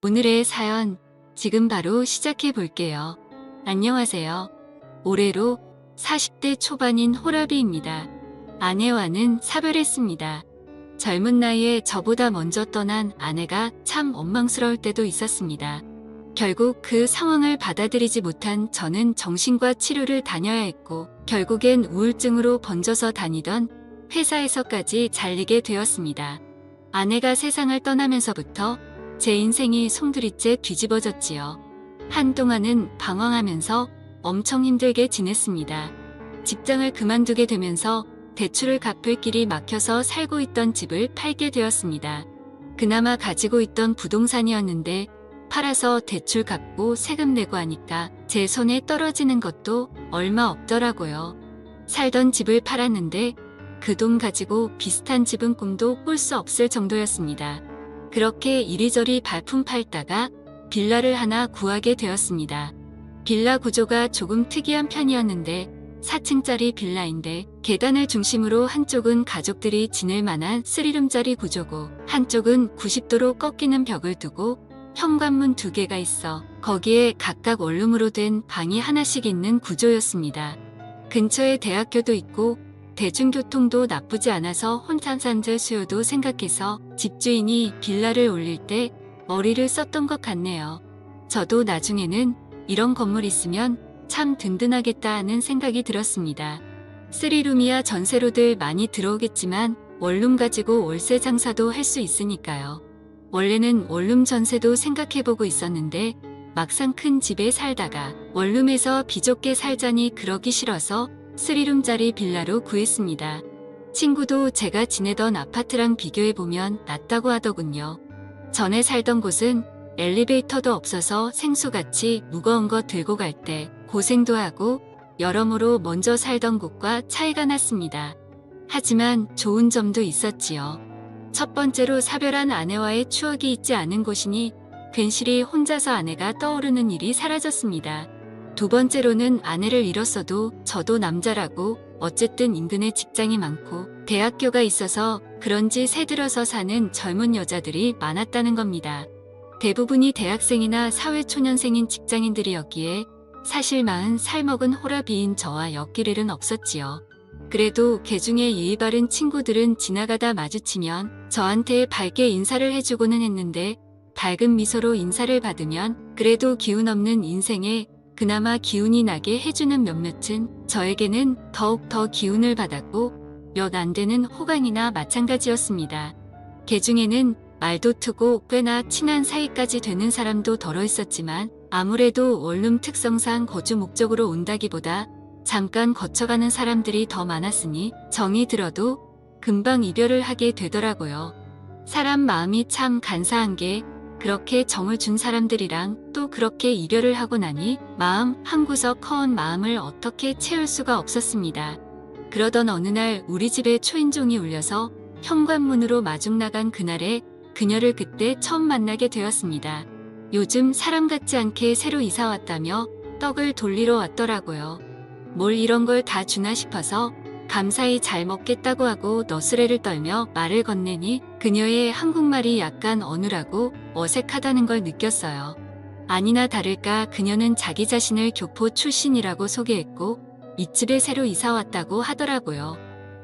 오늘의 사연 지금 바로 시작해 볼게요. 안녕하세요. 올해로 40대 초반인 호라비입니다. 아내와는 사별했습니다. 젊은 나이에 저보다 먼저 떠난 아내가 참 원망스러울 때도 있었습니다. 결국 그 상황을 받아들이지 못한 저는 정신과 치료를 다녀야 했고 결국엔 우울증으로 번져서 다니던 회사에서까지 잘리게 되었습니다. 아내가 세상을 떠나면서부터 제 인생이 송두리째 뒤집어졌지요. 한동안은 방황하면서 엄청 힘들게 지냈습니다. 직장을 그만두게 되면서 대출을 갚을 길이 막혀서 살고 있던 집을 팔게 되었습니다. 그나마 가지고 있던 부동산이었는데 팔아서 대출 갚고 세금 내고 하니까 제 손에 떨어지는 것도 얼마 없더라고요. 살던 집을 팔았는데 그 돈 가지고 비슷한 집은 꿈도 꿀 수 없을 정도였습니다. 그렇게 이리저리 발품 팔다가 빌라를 하나 구하게 되었습니다. 빌라 구조가 조금 특이한 편이었는데 4층짜리 빌라인데 계단을 중심으로 한쪽은 가족들이 지낼 만한 3룸짜리 구조고 한쪽은 90도로 꺾이는 벽을 두고 현관문 2개가 있어 거기에 각각 원룸으로 된 방이 하나씩 있는 구조였습니다. 근처에 대학교도 있고 대중교통도 나쁘지 않아서 혼자산들 수요도 생각해서 집주인이 빌라를 올릴 때 머리를 썼던 것 같네요. 저도 나중에는 이런 건물 있으면 참 든든하겠다 하는 생각이 들었습니다. 3룸이야 전세로들 많이 들어오겠지만 원룸 가지고 월세 장사도 할 수 있으니까요. 원래는 원룸 전세도 생각해보고 있었는데 막상 큰 집에 살다가 원룸에서 비좁게 살자니 그러기 싫어서 3룸짜리 빌라로 구했습니다. 친구도 제가 지내던 아파트랑 비교해보면 낫다고 하더군요. 전에 살던 곳은 엘리베이터도 없어서 생수같이 무거운 거 들고 갈 때 고생도 하고 여러모로 먼저 살던 곳과 차이가 났습니다. 하지만 좋은 점도 있었지요. 첫 번째로 사별한 아내와의 추억이 있지 않은 곳이니 괜시리 혼자서 아내가 떠오르는 일이 사라졌습니다. 두 번째로는 아내를 잃었어도 저도 남자라고 어쨌든 인근에 직장이 많고 대학교가 있어서 그런지 새들어서 사는 젊은 여자들이 많았다는 겁니다. 대부분이 대학생이나 사회초년생인 직장인들이었기에 사실 40살 먹은 호라비인 저와 엮일 일은 없었지요. 그래도 개중에 예의 바른 친구들은 지나가다 마주치면 저한테 밝게 인사를 해주고는 했는데 밝은 미소로 인사를 받으면 그래도 기운 없는 인생에 그나마 기운이 나게 해주는 몇몇은 저에게는 더욱 더 기운을 받았고 몇 안 되는 호강이나 마찬가지였습니다. 개중에는 말도 트고 꽤나 친한 사이까지 되는 사람도 덜어 있었지만 아무래도 원룸 특성상 거주 목적으로 온다기보다 잠깐 거쳐가는 사람들이 더 많았으니 정이 들어도 금방 이별을 하게 되더라고요. 사람 마음이 참 간사한 게 그렇게 정을 준 사람들이랑 또 그렇게 이별을 하고 나니 마음 한구석 허운 마음을 어떻게 채울 수가 없었습니다. 그러던 어느 날 우리 집에 초인종이 울려서 현관문으로 마중 나간 그날에 그녀를 그때 처음 만나게 되었습니다. 요즘 사람 같지 않게 새로 이사 왔다며 떡을 돌리러 왔더라고요. 뭘 이런 걸 다 주나 싶어서 감사히 잘 먹겠다고 하고 너스레를 떨며 말을 건네니 그녀의 한국말이 약간 어눌하고 어색하다는 걸 느꼈어요. 아니나 다를까 그녀는 자기 자신을 교포 출신이라고 소개했고 이 집에 새로 이사 왔다고 하더라고요.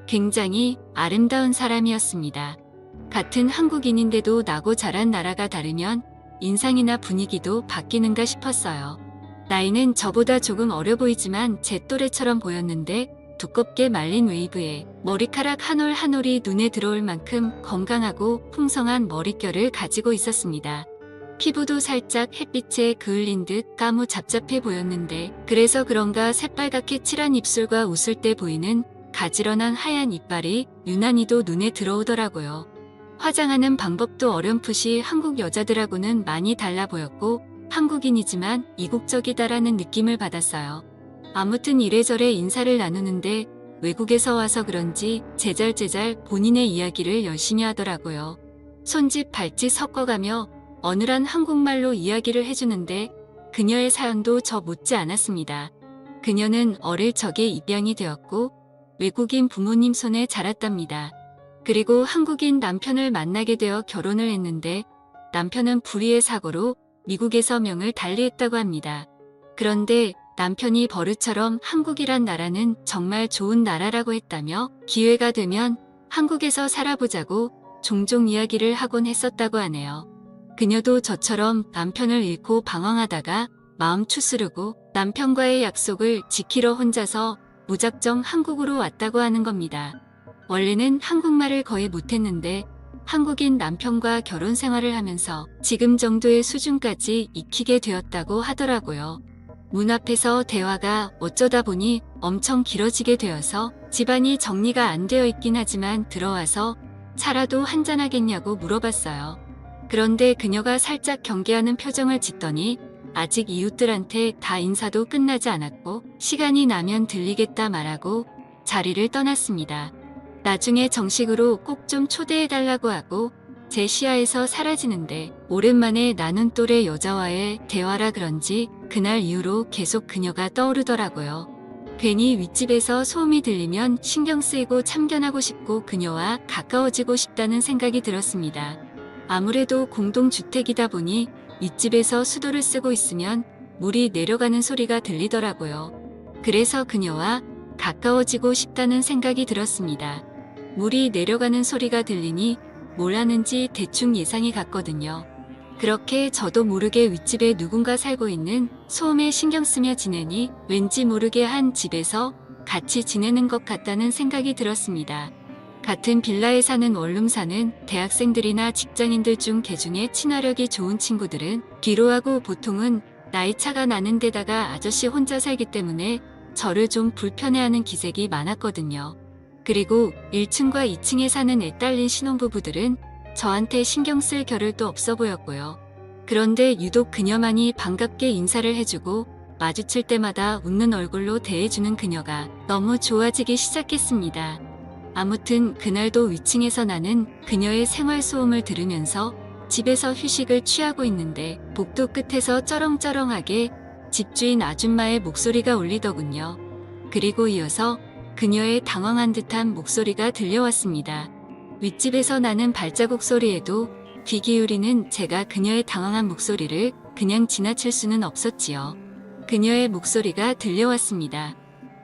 굉장히 아름다운 사람이었습니다. 같은 한국인인데도 나고 자란 나라가 다르면 인상이나 분위기도 바뀌는가 싶었어요. 나이는 저보다 조금 어려 보이지만 제 또래처럼 보였는데 두껍게 말린 웨이브에 머리카락 한 올 한 올이 눈에 들어올 만큼 건강하고 풍성한 머릿결을 가지고 있었습니다. 피부도 살짝 햇빛에 그을린 듯 까무잡잡해 보였는데 그래서 그런가 새빨갛게 칠한 입술과 웃을 때 보이는 가지런한 하얀 이빨이 유난히도 눈에 들어오더라고요. 화장하는 방법도 어렴풋이 한국 여자들하고는 많이 달라 보였고 한국인이지만 이국적이다라는 느낌을 받았어요. 아무튼 이래저래 인사를 나누는데 외국에서 와서 그런지 제잘제잘 본인의 이야기를 열심히 하더라고요. 손짓 발짓 섞어가며 어눌한 한국말로 이야기를 해주는데 그녀의 사연도 저 못지 않았습니다. 그녀는 어릴 적에 입양이 되었고 외국인 부모님 손에 자랐답니다. 그리고 한국인 남편을 만나게 되어 결혼을 했는데 남편은 불의의 사고로 미국에서 명을 달리했다고 합니다. 그런데 남편이 버릇처럼 한국이란 나라는 정말 좋은 나라라고 했다며 기회가 되면 한국에서 살아보자고 종종 이야기를 하곤 했었다고 하네요. 그녀도 저처럼 남편을 잃고 방황하다가 마음 추스르고 남편과의 약속을 지키러 혼자서 무작정 한국으로 왔다고 하는 겁니다. 원래는 한국말을 거의 못했는데 한국인 남편과 결혼 생활을 하면서 지금 정도의 수준까지 익히게 되었다고 하더라고요. 문 앞에서 대화가 어쩌다 보니 엄청 길어지게 되어서 집안이 정리가 안 되어 있긴 하지만 들어와서 차라도 한잔하겠냐고 물어봤어요. 그런데 그녀가 살짝 경계하는 표정을 짓더니 아직 이웃들한테 다 인사도 끝나지 않았고 시간이 나면 들리겠다 말하고 자리를 떠났습니다. 나중에 정식으로 꼭 좀 초대해달라고 하고 제 시야에서 사라지는데 오랜만에 나눈 또래 여자와의 대화라 그런지 그날 이후로 계속 그녀가 떠오르더라고요. 괜히 윗집에서 소음이 들리면 신경 쓰이고 참견하고 싶고 그녀와 가까워지고 싶다는 생각이 들었습니다. 아무래도 공동주택이다 보니 윗집에서 수도를 쓰고 있으면 물이 내려가는 소리가 들리더라고요. 그래서 그녀와 가까워지고 싶다는 생각이 들었습니다. 물이 내려가는 소리가 들리니 뭘 하는지 대충 예상이 갔거든요. 그렇게 저도 모르게 윗집에 누군가 살고 있는 소음에 신경 쓰며 지내니 왠지 모르게 한 집에서 같이 지내는 것 같다는 생각이 들었습니다. 같은 빌라에 사는 원룸 사는 대학생들이나 직장인들 중 개중에 친화력이 좋은 친구들은 뒤로하고 보통은 나이 차가 나는 데다가 아저씨 혼자 살기 때문에 저를 좀 불편해하는 기색이 많았거든요. 그리고 1층과 2층에 사는 애딸린 신혼부부들은 저한테 신경 쓸 겨를도 없어 보였고요. 그런데 유독 그녀만이 반갑게 인사를 해주고 마주칠 때마다 웃는 얼굴로 대해주는 그녀가 너무 좋아지기 시작했습니다. 아무튼 그날도 위층에서 나는 그녀의 생활소음을 들으면서 집에서 휴식을 취하고 있는데 복도 끝에서 쩌렁쩌렁하게 집주인 아줌마의 목소리가 울리더군요. 그리고 이어서 그녀의 당황한 듯한 목소리가 들려왔습니다. 윗집에서 나는 발자국 소리에도 귀 기울이는 제가 그녀의 당황한 목소리를 그냥 지나칠 수는 없었지요. 그녀의 목소리가 들려왔습니다.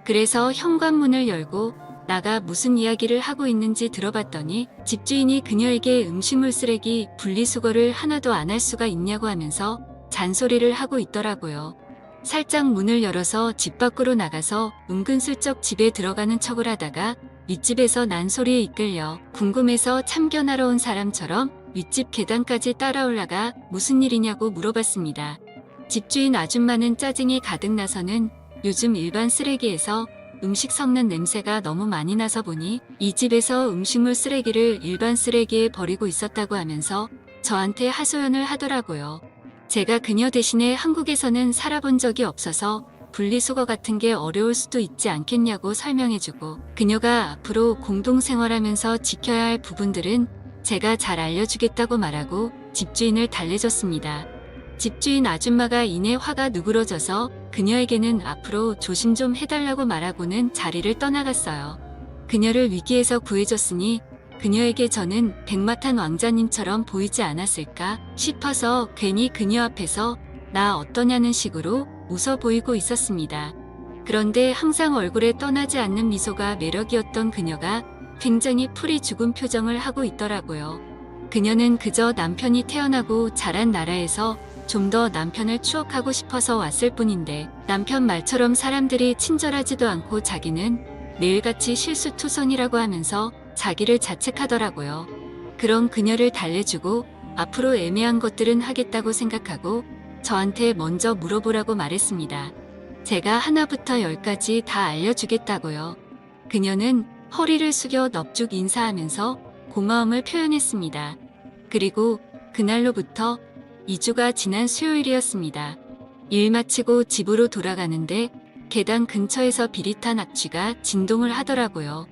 그래서 현관문을 열고 나가 무슨 이야기를 하고 있는지 들어봤더니 집주인이 그녀에게 음식물 쓰레기 분리수거를 하나도 안 할 수가 있냐고 하면서 잔소리를 하고 있더라고요. 살짝 문을 열어서 집 밖으로 나가서 은근슬쩍 집에 들어가는 척을 하다가 윗집에서 난 소리에 이끌려 궁금해서 참견하러 온 사람처럼 윗집 계단까지 따라 올라가 무슨 일이냐고 물어봤습니다. 집주인 아줌마는 짜증이 가득 나서는 요즘 일반 쓰레기에서 음식 섞는 냄새가 너무 많이 나서 보니 이 집에서 음식물 쓰레기를 일반 쓰레기에 버리고 있었다고 하면서 저한테 하소연을 하더라고요. 제가 그녀 대신에 한국에서는 살아본 적이 없어서 분리수거 같은 게 어려울 수도 있지 않겠냐고 설명해주고 그녀가 앞으로 공동생활하면서 지켜야 할 부분들은 제가 잘 알려주겠다고 말하고 집주인을 달래줬습니다. 집주인 아줌마가 이내 화가 누그러져서 그녀에게는 앞으로 조심 좀 해달라고 말하고는 자리를 떠나갔어요. 그녀를 위기에서 구해줬으니 그녀에게 저는 백마탄 왕자님처럼 보이지 않았을까 싶어서 괜히 그녀 앞에서 나 어떠냐는 식으로 웃어 보이고 있었습니다. 그런데 항상 얼굴에 떠나지 않는 미소가 매력이었던 그녀가 굉장히 풀이 죽은 표정을 하고 있더라고요. 그녀는 그저 남편이 태어나고 자란 나라에서 좀 더 남편을 추억하고 싶어서 왔을 뿐인데 남편 말처럼 사람들이 친절하지도 않고 자기는 매일같이 실수투성이라고 하면서 자기를 자책하더라고요. 그런 그녀를 달래주고 앞으로 애매한 것들은 하겠다고 생각하고 저한테 먼저 물어보라고 말했습니다. 제가 하나부터 열까지 다 알려주겠다고요. 그녀는 허리를 숙여 넙죽 인사하면서 고마움을 표현했습니다. 그리고 그날로부터 2주가 지난 수요일이었습니다. 일 마치고 집으로 돌아가는데 계단 근처에서 비릿한 악취가 진동을 하더라고요.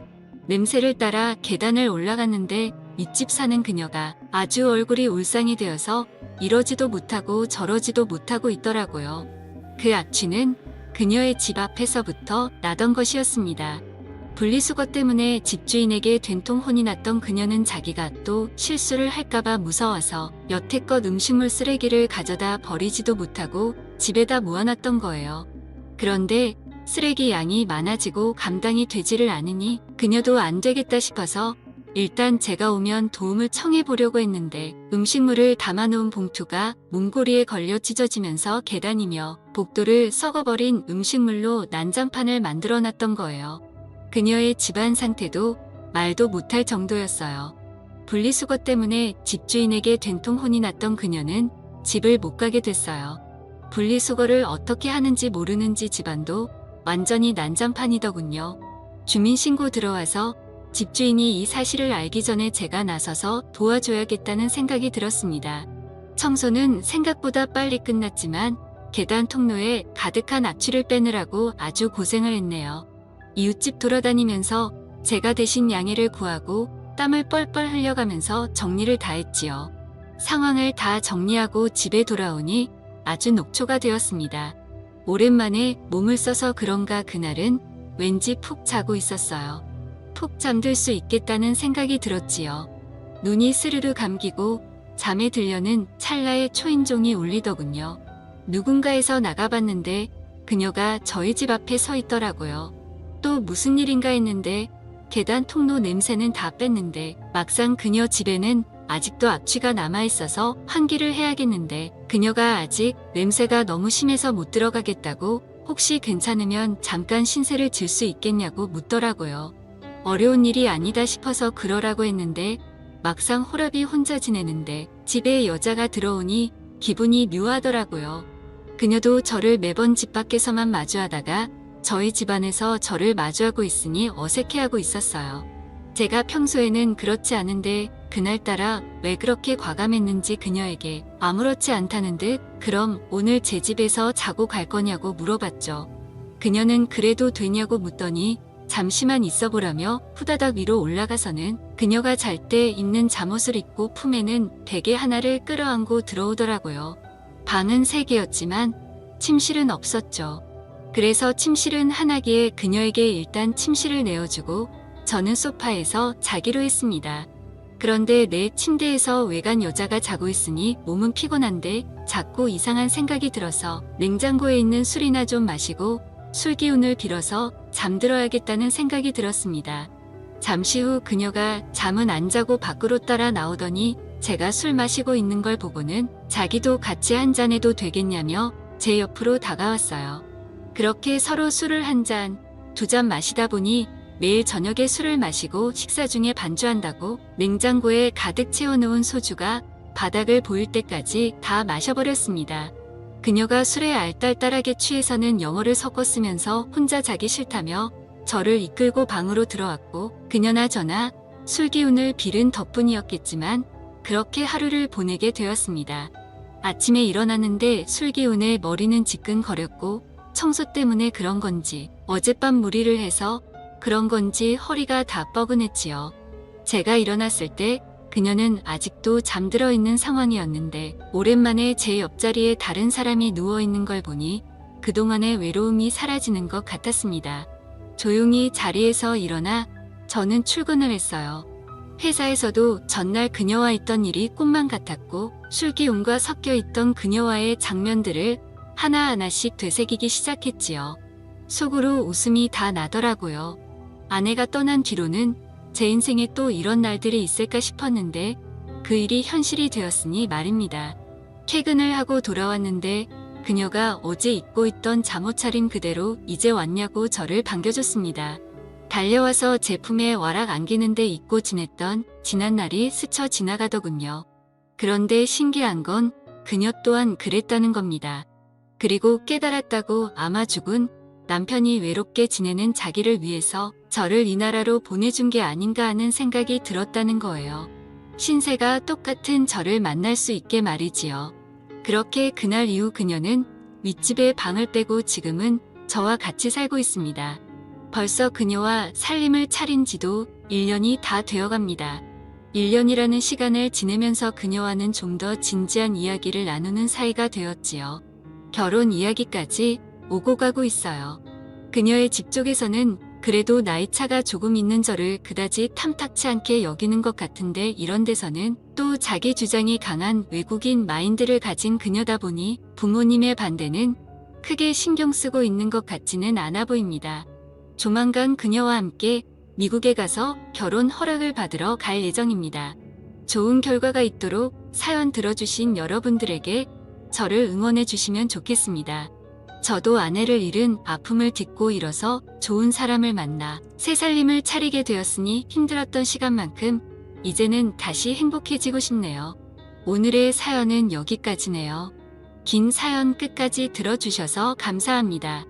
냄새를 따라 계단을 올라갔는데 윗집 사는 그녀가 아주 얼굴이 울상이 되어서 이러지도 못하고 저러지도 못하고 있더라고요. 그 악취는 그녀의 집 앞에서부터 나던 것이었습니다. 분리수거 때문에 집주인에게 된통 혼이 났던 그녀는 자기가 또 실수를 할까봐 무서워서 여태껏 음식물 쓰레기를 가져다 버리지도 못하고 집에다 모아놨던 거예요. 그런데 쓰레기 양이 많아지고 감당이 되지를 않으니 그녀도 안 되겠다 싶어서 일단 제가 오면 도움을 청해 보려고 했는데 음식물을 담아놓은 봉투가 문고리에 걸려 찢어지면서 계단이며 복도를 썩어버린 음식물로 난장판을 만들어놨던 거예요. 그녀의 집안 상태도 말도 못할 정도였어요. 분리수거 때문에 집주인에게 된통 혼이 났던 그녀는 집을 못 가게 됐어요. 분리수거를 어떻게 하는지 모르는지 집안도 완전히 난장판이더군요. 주민신고 들어와서 집주인이 이 사실을 알기 전에 제가 나서서 도와줘야겠다는 생각이 들었습니다. 청소는 생각보다 빨리 끝났지만 계단 통로에 가득한 악취를 빼느라고 아주 고생을 했네요. 이웃집 돌아다니면서 제가 대신 양해를 구하고 땀을 뻘뻘 흘려가면서 정리를 다 했지요. 상황을 다 정리하고 집에 돌아오니 아주 녹초가 되었습니다. 오랜만에 몸을 써서 그런가 그날은 왠지 푹 자고 있었어요. 푹 잠들 수 있겠다는 생각이 들었지요. 눈이 스르르 감기고 잠에 들려는 찰나의 초인종이 울리더군요. 누군가에서 나가봤는데 그녀가 저희 집 앞에 서 있더라고요. 또 무슨 일인가 했는데 계단 통로 냄새는 다 뺐는데 막상 그녀 집에는 아직도 악취가 남아있어서 환기를 해야겠는데 그녀가 아직 냄새가 너무 심해서 못 들어가겠다고 혹시 괜찮으면 잠깐 신세를 질 수 있겠냐고 묻더라고요. 어려운 일이 아니다 싶어서 그러라고 했는데 막상 호랍이 혼자 지내는데 집에 여자가 들어오니 기분이 묘하더라고요. 그녀도 저를 매번 집 밖에서만 마주하다가 저희 집안에서 저를 마주하고 있으니 어색해하고 있었어요. 제가 평소에는 그렇지 않은데 그날따라 왜 그렇게 과감했는지 그녀에게 아무렇지 않다는 듯 그럼 오늘 제 집에서 자고 갈 거냐고 물어봤죠. 그녀는 그래도 되냐고 묻더니 잠시만 있어 보라며 후다닥 위로 올라가서는 그녀가 잘 때 입는 잠옷을 입고 품에는 베개 하나를 끌어안고 들어오더라고요. 방은 3개였지만 침실은 없었죠. 그래서 침실은 하나기에 그녀에게 일단 침실을 내어주고 저는 소파에서 자기로 했습니다. 그런데 내 침대에서 외간 여자가 자고 있으니 몸은 피곤한데 자꾸 이상한 생각이 들어서 냉장고에 있는 술이나 좀 마시고 술 기운을 빌어서 잠들어야겠다는 생각이 들었습니다. 잠시 후 그녀가 잠은 안 자고 밖으로 따라 나오더니 제가 술 마시고 있는 걸 보고는 자기도 같이 한 잔 해도 되겠냐며 제 옆으로 다가왔어요. 그렇게 서로 술을 한 잔, 2잔 마시다 보니 매일 저녁에 술을 마시고 식사 중에 반주한다고 냉장고에 가득 채워놓은 소주가 바닥을 보일 때까지 다 마셔버렸습니다. 그녀가 술에 알딸딸하게 취해서는 영어를 섞어 쓰면서 혼자 자기 싫다며 저를 이끌고 방으로 들어왔고 그녀나 저나 술 기운을 빌은 덕분이었겠지만 그렇게 하루를 보내게 되었습니다. 아침에 일어났는데 술 기운에 머리는 지끈거렸고 청소 때문에 그런 건지 어젯밤 무리를 해서 그런 건지 허리가 다 뻐근했지요. 제가 일어났을 때 그녀는 아직도 잠들어 있는 상황이었는데 오랜만에 제 옆자리에 다른 사람이 누워있는 걸 보니 그동안의 외로움이 사라지는 것 같았습니다. 조용히 자리에서 일어나 저는 출근을 했어요. 회사에서도 전날 그녀와 있던 일이 꿈만 같았고 술기운과 섞여 있던 그녀와의 장면들을 하나하나씩 되새기기 시작했지요. 속으로 웃음이 다 나더라고요. 아내가 떠난 뒤로는 제 인생에 또 이런 날들이 있을까 싶었는데 그 일이 현실이 되었으니 말입니다. 퇴근을 하고 돌아왔는데 그녀가 어제 입고 있던 잠옷 차림 그대로 이제 왔냐고 저를 반겨줬습니다. 달려와서 제 품에 와락 안기는데 잊고 지냈던 지난 날이 스쳐 지나가더군요. 그런데 신기한 건 그녀 또한 그랬다는 겁니다. 그리고 깨달았다고 아마 죽은 남편이 외롭게 지내는 자기를 위해서 저를 이 나라로 보내준 게 아닌가 하는 생각이 들었다는 거예요. 신세가 똑같은 저를 만날 수 있게 말이지요. 그렇게 그날 이후 그녀는 윗집에 방을 빼고 지금은 저와 같이 살고 있습니다. 벌써 그녀와 살림을 차린 지도 1년이 다 되어갑니다. 1년이라는 시간을 지내면서 그녀와는 좀 더 진지한 이야기를 나누는 사이가 되었지요. 결혼 이야기까지 오고 가고 있어요. 그녀의 집 쪽에서는 그래도 나이차가 조금 있는 저를 그다지 탐탁치 않게 여기는 것 같은데 이런 데서는 또 자기 주장이 강한 외국인 마인드를 가진 그녀다 보니 부모님의 반대는 크게 신경 쓰고 있는 것 같지는 않아 보입니다. 조만간 그녀와 함께 미국에 가서 결혼 허락을 받으러 갈 예정입니다. 좋은 결과가 있도록 사연 들어주신 여러분들에게 저를 응원해 주시면 좋겠습니다. 저도 아내를 잃은 아픔을 딛고 일어서 좋은 사람을 만나 새 살림을 차리게 되었으니 힘들었던 시간만큼 이제는 다시 행복해지고 싶네요. 오늘의 사연은 여기까지네요. 긴 사연 끝까지 들어주셔서 감사합니다.